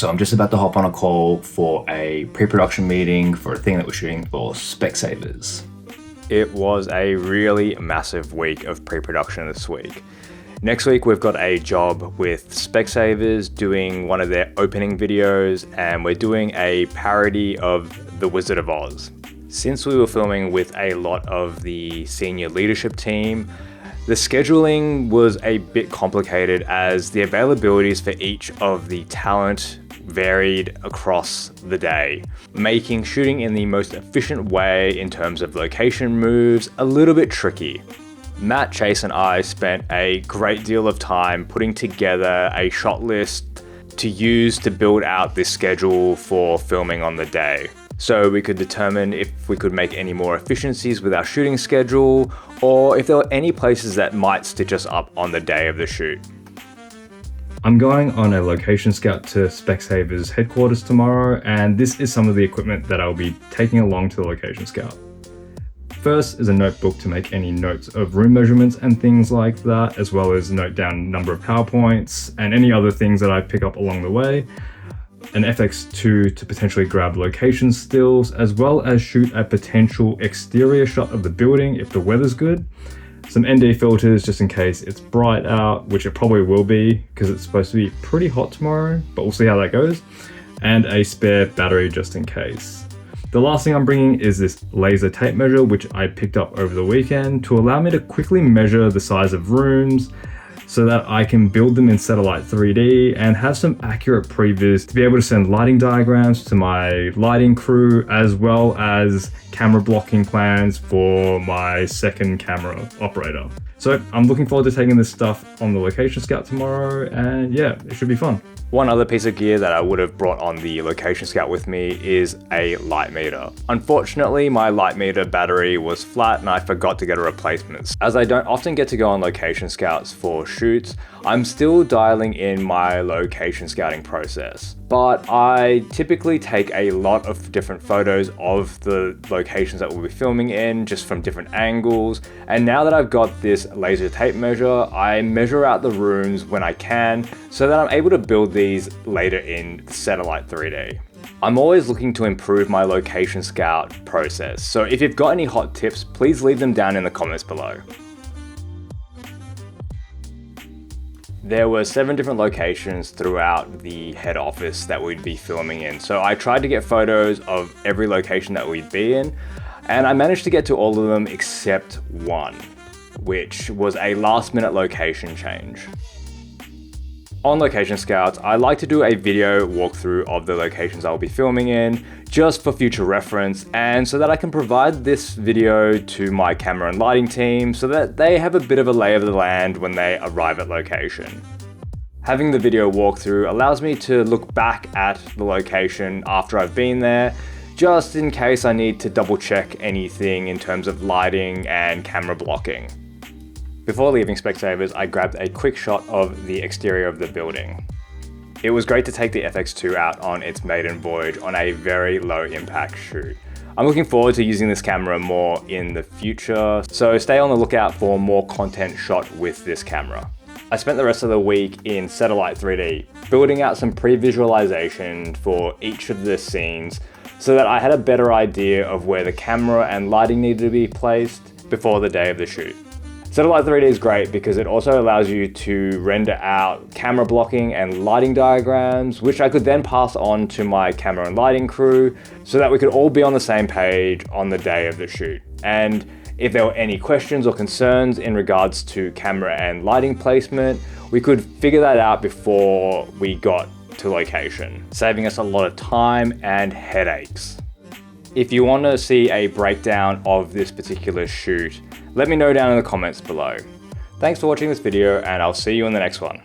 So I'm just about to hop on a call for a pre-production meeting for a thing that we're shooting for Specsavers. It was a really massive week of pre-production this week. Next week we've got a job with Specsavers doing one of their opening videos, and we're doing a parody of The Wizard of Oz. Since we were filming with a lot of the senior leadership team, the scheduling was a bit complicated as the availabilities for each of the talent varied across the day, making shooting in the most efficient way in terms of location moves a little bit tricky. Matt, Chase and I spent a great deal of time putting together a shot list to use to build out this schedule for filming on the day, so we could determine if we could make any more efficiencies with our shooting schedule, or if there were any places that might stitch us up on the day of the shoot. I'm going on a location scout to Specsavers headquarters tomorrow, and this is some of the equipment that I'll be taking along to the location scout. First is a notebook to make any notes of room measurements and things like that, as well as note down number of PowerPoints and any other things that I pick up along the way. An FX2 to potentially grab location stills, as well as shoot a potential exterior shot of the building if the weather's good. Some ND filters just in case it's bright out, which it probably will be because it's supposed to be pretty hot tomorrow, but we'll see how that goes. And a spare battery just in case. The last thing I'm bringing is this laser tape measure, which I picked up over the weekend to allow me to quickly measure the size of rooms so that I can build them in Satellite 3D and have some accurate previs to be able to send lighting diagrams to my lighting crew, as well as camera blocking plans for my second camera operator. So I'm looking forward to taking this stuff on the location scout tomorrow, and yeah, it should be fun. One other piece of gear that I would have brought on the location scout with me is a light meter. Unfortunately, my light meter battery was flat and I forgot to get a replacement. As I don't often get to go on location scouts for shoots, I'm still dialing in my location scouting process. But I typically take a lot of different photos of the locations that we'll be filming in, just from different angles. And now that I've got this laser tape measure, I measure out the rooms when I can so that I'm able to build these later in Satellite 3D. I'm always looking to improve my location scout process, so if you've got any hot tips, please leave them down in the comments below. There were 7 different locations throughout the head office that we'd be filming in, so I tried to get photos of every location that we'd be in, and I managed to get to all of them except one, which was a last-minute location change. On location scouts, I like to do a video walkthrough of the locations I'll be filming in, just for future reference, and so that I can provide this video to my camera and lighting team so that they have a bit of a lay of the land when they arrive at location. Having the video walkthrough allows me to look back at the location after I've been there, just in case I need to double check anything in terms of lighting and camera blocking. Before leaving Specsavers, I grabbed a quick shot of the exterior of the building. It was great to take the FX2 out on its maiden voyage on a very low impact shoot. I'm looking forward to using this camera more in the future, so stay on the lookout for more content shot with this camera. I spent the rest of the week in Satellite 3D, building out some pre-visualization for each of the scenes so that I had a better idea of where the camera and lighting needed to be placed before the day of the shoot. Satellite 3D is great because it also allows you to render out camera blocking and lighting diagrams, which I could then pass on to my camera and lighting crew so that we could all be on the same page on the day of the shoot. And if there were any questions or concerns in regards to camera and lighting placement, we could figure that out before we got to location, saving us a lot of time and headaches. If you want to see a breakdown of this particular shoot, let me know down in the comments below. Thanks for watching this video, and I'll see you in the next one.